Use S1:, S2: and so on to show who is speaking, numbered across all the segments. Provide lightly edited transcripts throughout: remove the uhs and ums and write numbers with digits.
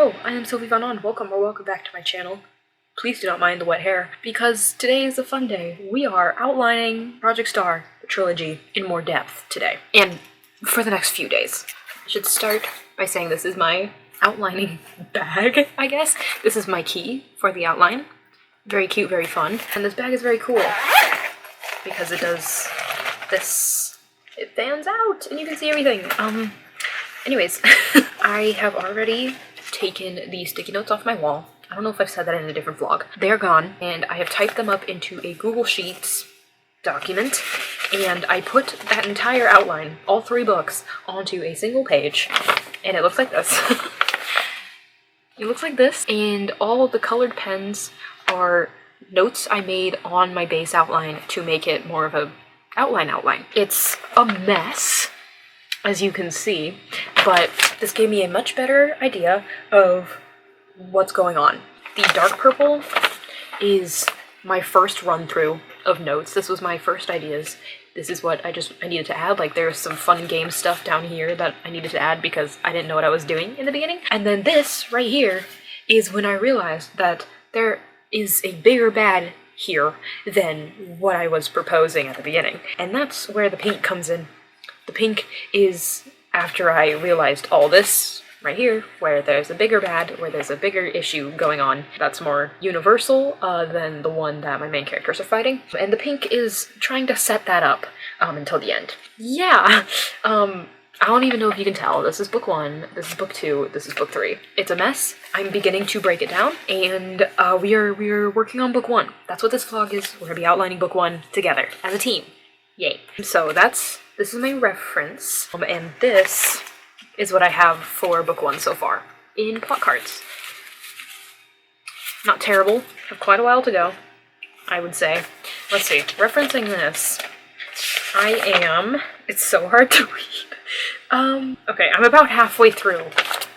S1: Hello, I am Sophie welcome back to my channel. Please do not mind the wet hair, because today is a fun day. We are outlining Project Star, the trilogy, in more depth today, and for the next few days. I should start by saying this is my outlining bag, I guess. This is my key for the outline. Very cute, very fun. And this bag is very cool, because it does this. It fans out, and you can see everything. Anyways, I have already taken the sticky notes off my wall. I don't know if I've said that in a different vlog. They're gone, and I have typed them up into a Google Sheets document, and I put that entire outline, all 3 books, onto a single page, and it looks like this. It looks like this, and all of the colored pens are notes I made on my base outline to make it more of a outline. It's a mess, as you can see, but this gave me a much better idea of what's going on. The dark purple is my first run through of notes. This was my first ideas. This is what I needed to add. Like, there's some fun game stuff down here that I needed to add because I didn't know what I was doing in the beginning. And then this right here is when I realized that there is a bigger bad here than what I was proposing at the beginning. And that's where the pink comes in. The pink is after I realized all this right here, where there's a bigger bad, where there's a bigger issue going on that's more universal than the one that my main characters are fighting. And the pink is trying to set that up until the end. Yeah, I don't even know if you can tell. This is book 1, this is book 2, this is book 3. It's a mess. I'm beginning to break it down, and we are working on book 1. That's what this vlog is. We're gonna be outlining book 1 together as a team. Yay. So this is my reference, and this is what I have for book 1 so far in plot cards. Not terrible. Have quite a while to go, I would say. Let's see. Referencing this, it's so hard to read. Okay, I'm about halfway through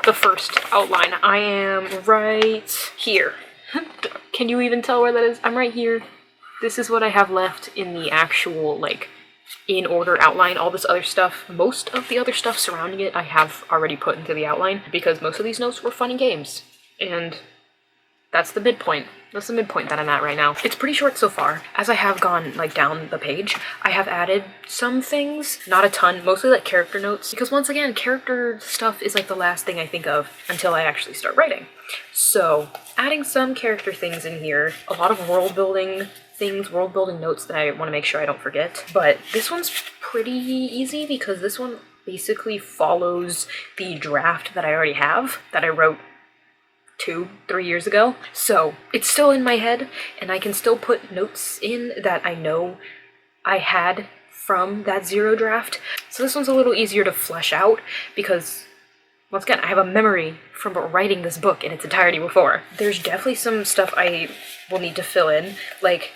S1: the first outline. I am right here. Can you even tell where that is? I'm right here. This is what I have left in the actual, like, in order outline. All this other stuff, most of the other stuff surrounding it, I have already put into the outline because most of these notes were fun and games. And that's the midpoint. That's the midpoint that I'm at right now. It's pretty short so far. As I have gone, like, down the page, I have added some things, not a ton, mostly like character notes, because once again, character stuff is like the last thing I think of until I actually start writing. So, adding some character things in here, a lot of world building things, world building notes that I want to make sure I don't forget. But this one's pretty easy because this one basically follows the draft that I already have, that I wrote 2-3 years ago. So it's still in my head, and I can still put notes in that I know I had from that 0 draft. So this one's a little easier to flesh out because, once again, I have a memory from writing this book in its entirety before. There's definitely some stuff I will need to fill in. Like,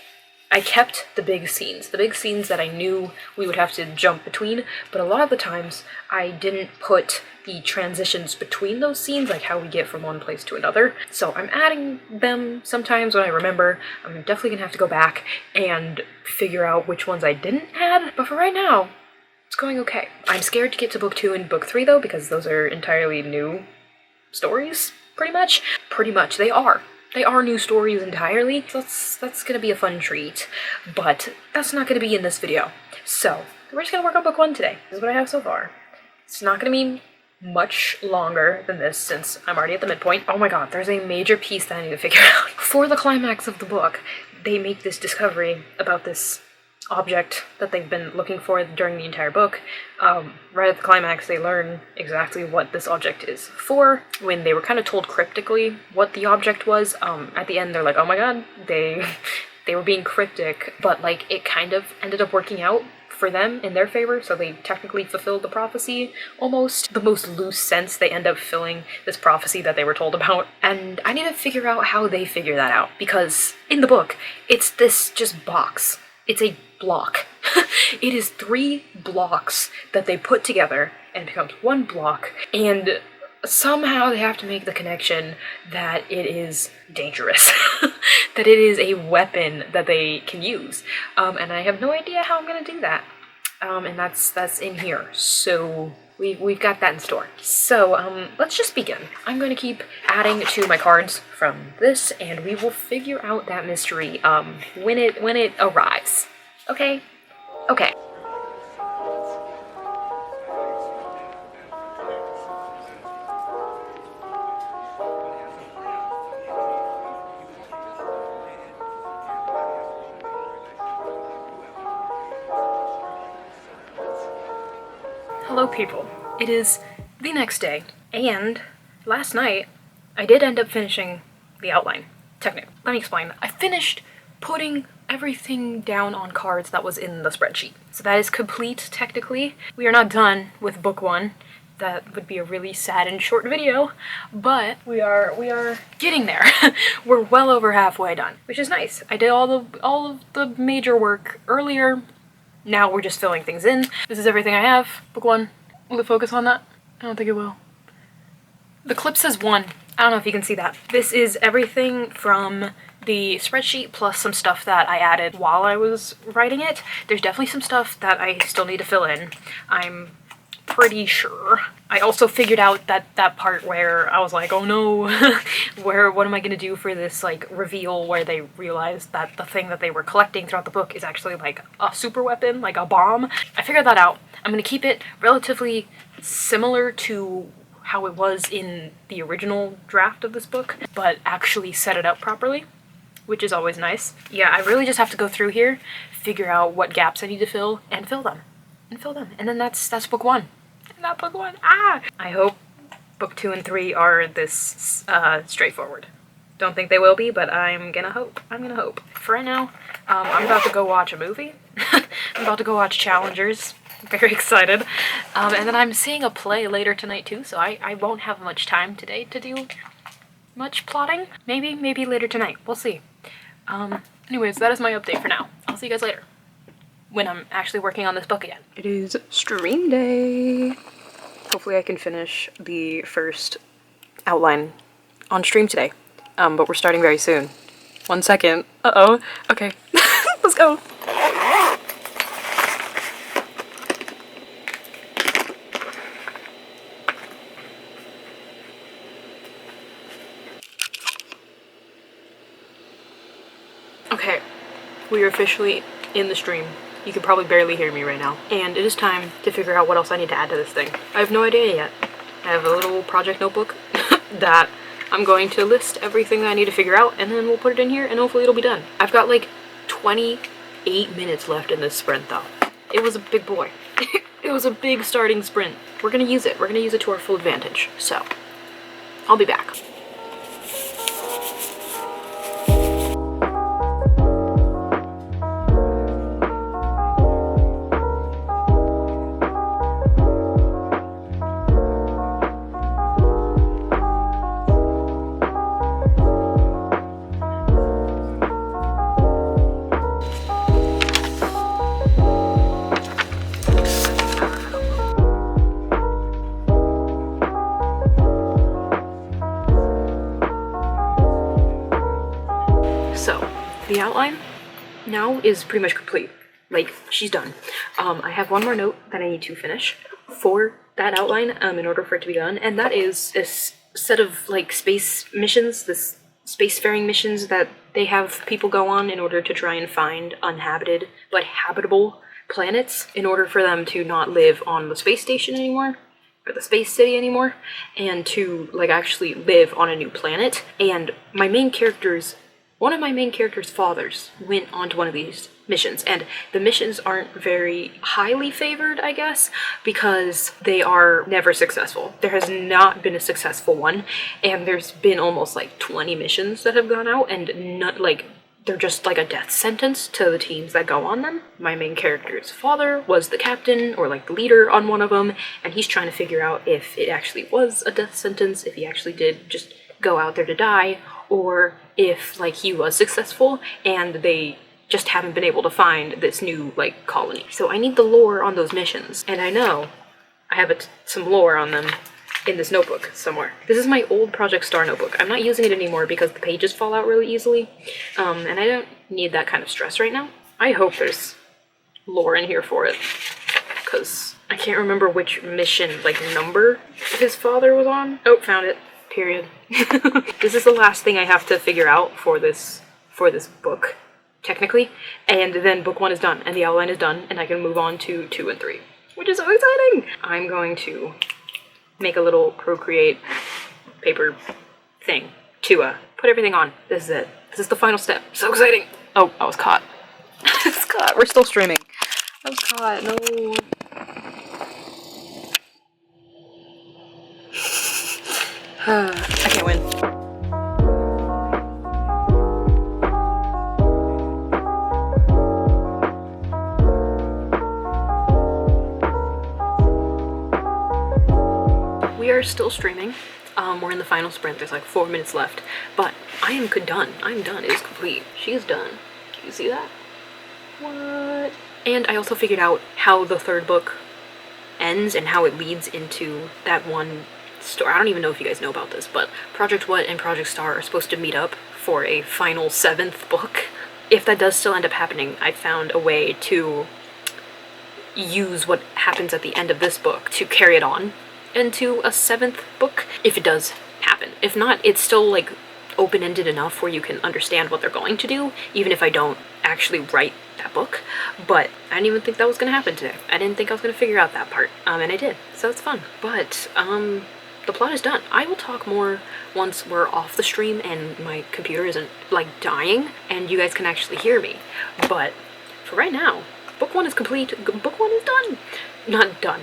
S1: I kept the big scenes that I knew we would have to jump between, but a lot of the times I didn't put the transitions between those scenes, like how we get from one place to another. So I'm adding them sometimes when I remember. I'm definitely gonna have to go back and figure out which ones I didn't add, but for right now, it's going okay. I'm scared to get to book 2 and book 3 though, because those are entirely new stories, pretty much. They are new stories entirely, so that's gonna be a fun treat, but that's not gonna be in this video. So, we're just gonna work on book 1 today. This is what I have so far. It's not gonna be much longer than this since I'm already at the midpoint. Oh my god, there's a major piece that I need to figure out. For the climax of the book, they make this discovery about this object that they've been looking for during the entire book. Right at the climax, they learn exactly what this object is for. When they were kind of told cryptically what the object was, at the end they're like, oh my god, they were being cryptic, but like it kind of ended up working out for them in their favor, so they technically fulfilled the prophecy, almost. The most loose sense, they end up filling this prophecy that they were told about, and I need to figure out how they figure that out, because in the book, it's this just box. It's a block. It is 3 blocks that they put together and it becomes 1 block, and somehow they have to make the connection that it is dangerous, that it is a weapon that they can use, and I have no idea how I'm gonna do that, and that's in here. So We've got that in store. So, let's just begin. I'm going to keep adding to my cards from this, and we will figure out that mystery, when it arrives. Okay? Okay. Hello people. It is the next day, and last night I did end up finishing the outline. Technically, let me explain. I finished putting everything down on cards that was in the spreadsheet. So that is complete technically. We are not done with book 1. That would be a really sad and short video, but we are getting there. We're well over halfway done, which is nice. I did all of the major work earlier. Now we're just filling things in. This is everything I have. Book 1. Will it focus on that? I don't think it will. The clip says 1. I don't know if you can see that. This is everything from the spreadsheet plus some stuff that I added while I was writing it. There's definitely some stuff that I still need to fill in. I'm pretty sure. I also figured out that part where I was like, oh no, what am I gonna do for this like reveal where they realized that the thing that they were collecting throughout the book is actually like a super weapon, like a bomb. I figured that out. I'm gonna keep it relatively similar to how it was in the original draft of this book, but actually set it up properly, which is always nice. Yeah, I really just have to go through here, figure out what gaps I need to fill, and fill them. And then that's book 1. Not book 1. Ah! I hope book 2 and 3 are this straightforward. Don't think they will be, but I'm gonna hope. For right now, I'm about to go watch a movie. I'm about to go watch Challengers. Very excited. And then I'm seeing a play later tonight too, so I won't have much time today to do much plotting. Maybe later tonight. We'll see. Anyways, that is my update for now. I'll see you guys later, when I'm actually working on this book again. It is stream day. Hopefully I can finish the first outline on stream today. But we're starting very soon. 1 second. Uh-oh. Okay. Let's go. Okay. We are officially in the stream. You can probably barely hear me right now. And it is time to figure out what else I need to add to this thing. I have no idea yet. I have a little project notebook that I'm going to list everything that I need to figure out, and then we'll put it in here and hopefully it'll be done. I've got like 28 minutes left in this sprint though. It was a big boy. It was a big starting sprint. We're gonna use it. We're gonna use it to our full advantage. So, I'll be back. The outline now is pretty much complete. Like, she's done. I have one more note that I need to finish for that outline in order for it to be done, and that is this set of like space missions, this spacefaring missions that they have people go on in order to try and find uninhabited but habitable planets in order for them to not live on the space station anymore, or the space city anymore, and to like actually live on a new planet. And my main character's one of my main character's fathers went onto one of these missions, and the missions aren't very highly favored, I guess, because they are never successful. There has not been a successful one, and there's been almost like 20 missions that have gone out, and not like they're just like a death sentence to the teams that go on them. My main character's father was the captain or like the leader on one of them, and he's trying to figure out if it actually was a death sentence, if he actually did just go out there to die, or if like he was successful and they just haven't been able to find this new like colony. So I need the lore on those missions, and I know I have some lore on them in this notebook somewhere. This is my old Project Star notebook. I'm not using it anymore because the pages fall out really easily, and I don't need that kind of stress right now. I hope there's lore in here for it. because I can't remember which mission, like, number his father was on. Oh, found it. Period. This is the last thing I have to figure out for this book, technically, and then book 1 is done, and the outline is done, and I can move on to 2 and 3, which is so exciting! I'm going to make a little Procreate paper thing to put everything on. This is it. This is the final step. So exciting! Oh, I was caught. I was caught. We're still streaming. I was caught. No. I can't win. We are still streaming. We're in the final sprint. There's like 4 minutes left, but I am done. I'm done. It is complete. She is done. Can you see that? What? And I also figured out how the 3rd book ends and how it leads into that one story. I don't even know if you guys know about this, but Project What and Project Star are supposed to meet up for a final 7th book. If that does still end up happening, I found a way to use what happens at the end of this book to carry it on into a 7th book, if it does happen. If not, it's still like open-ended enough where you can understand what they're going to do, even if I don't actually write that book. But I didn't even think that was gonna happen today. I didn't think I was gonna figure out that part, and I did, so it's fun. But the plot is done. I will talk more once we're off the stream and my computer isn't like dying and you guys can actually hear me. But for right now, book 1 is complete. Book 1 is done. Not done.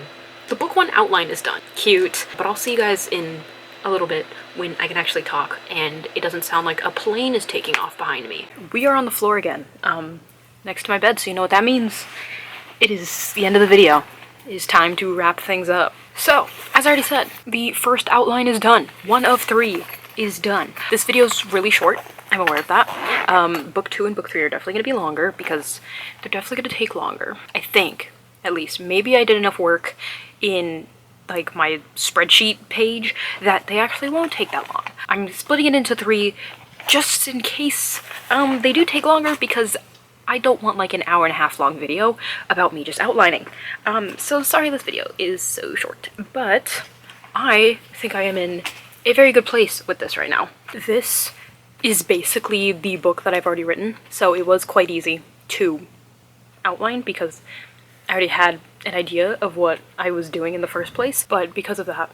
S1: The book 1 outline is done. Cute. But I'll see you guys in a little bit when I can actually talk and it doesn't sound like a plane is taking off behind me. We are on the floor again, next to my bed, so you know what that means. It is the end of the video. It is time to wrap things up. So, as I already said, the first outline is done. 1 of 3 is done. This video is really short. I'm aware of that. Book 2 and book 3 are definitely going to be longer because they're definitely going to take longer. I think, at least. Maybe I did enough work in like my spreadsheet page that they actually won't take that long. I'm splitting it into 3 just in case they do take longer because I don't want like an hour-and-a-half long video about me just outlining. So sorry this video is so short, but I think I am in a very good place with this right now. This is basically the book that I've already written, so it was quite easy to outline because I already had an idea of what I was doing in the first place, but because of that,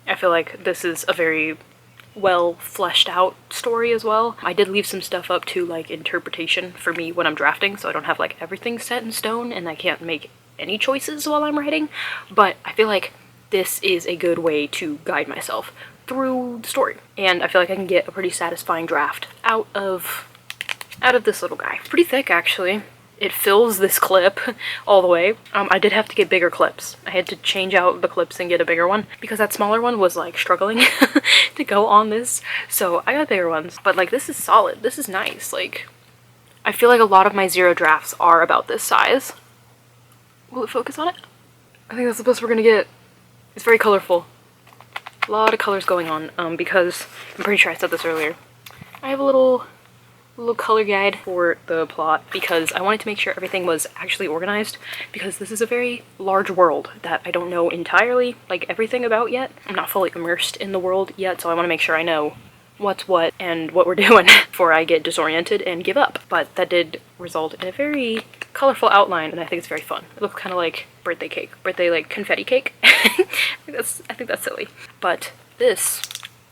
S1: I feel like this is a very well fleshed out story as well. I did leave some stuff up to like interpretation for me when I'm drafting, so I don't have like everything set in stone and I can't make any choices while I'm writing, but I feel like this is a good way to guide myself through the story, and I feel like I can get a pretty satisfying draft out of this little guy. Pretty thick actually. It fills this clip all the way. I did have to get bigger clips. I had to change out the clips and get a bigger one because that smaller one was like struggling to go on this. So I got bigger ones, but like this is solid. This is nice. Like I feel like a lot of my zero drafts are about this size. Will it focus on it? I think that's the best we're gonna get. It's very colorful. A lot of colors going on because I'm pretty sure I said this earlier. I have a little color guide for the plot because I wanted to make sure everything was actually organized because this is a very large world that I don't know entirely like everything about yet. I'm not fully immersed in the world yet, so I want to make sure I know what's what and what we're doing before I get disoriented and give up. But that did result in a very colorful outline and I think it's very fun. It looks kind of like birthday cake, like confetti cake. I think that's silly. But this,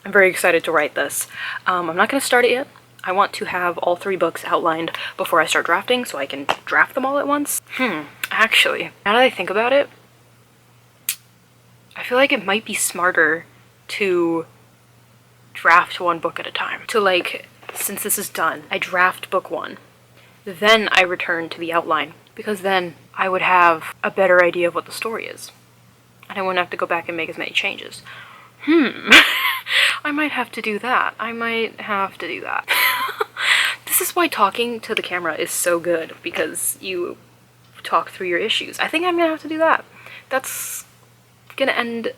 S1: I'm very excited to write this. I'm not going to start it yet. I want to have all 3 books outlined before I start drafting so I can draft them all at once. Actually, now that I think about it, I feel like it might be smarter to draft 1 book at a time. To like, since this is done, I draft book 1, then I return to the outline because then I would have a better idea of what the story is. And I wouldn't have to go back and make as many changes. I might have to do that. This is why talking to the camera is so good, because you talk through your issues. I think I'm gonna have to do that. That's gonna end,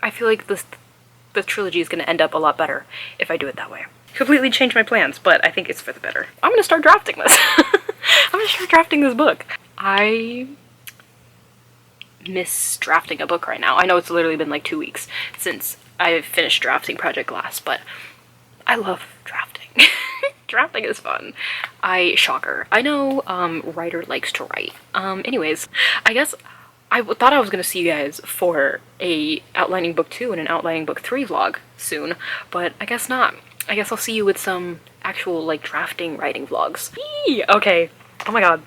S1: I feel like the trilogy is gonna end up a lot better if I do it that way. Completely change my plans, but I think it's for the better. I'm gonna start drafting this. I'm gonna start drafting this book. I miss drafting a book right now. I know it's literally been like 2 weeks since I finished drafting Project Glass, but I love drafting. Drafting is fun. Shocker. I know writer likes to write. Anyways, I guess I thought I was gonna see you guys for a outlining book 2 and an outlining book 3 vlog soon, but I guess not. I guess I'll see you with some actual like drafting writing vlogs. Eee! Okay. Oh my god.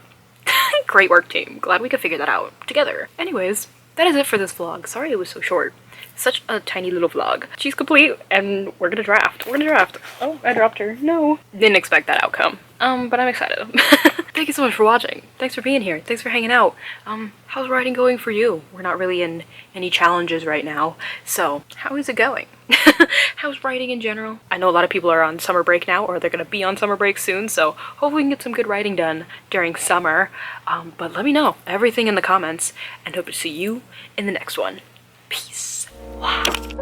S1: Great work, team. Glad we could figure that out together. Anyways, that is it for this vlog. Sorry it was so short. Such a tiny little vlog. She's complete and we're gonna draft. We're gonna draft. Oh, I dropped her. No. Didn't expect that outcome. But I'm excited. Thank you so much for watching. Thanks for being here. Thanks for hanging out. How's writing going for you? We're not really in any challenges right now. So, how is it going? How's writing in general? I know a lot of people are on summer break now, or they're gonna be on summer break soon, so hopefully we can get some good writing done during summer. But let me know everything in the comments, and hope to see you in the next one. Peace. Wow.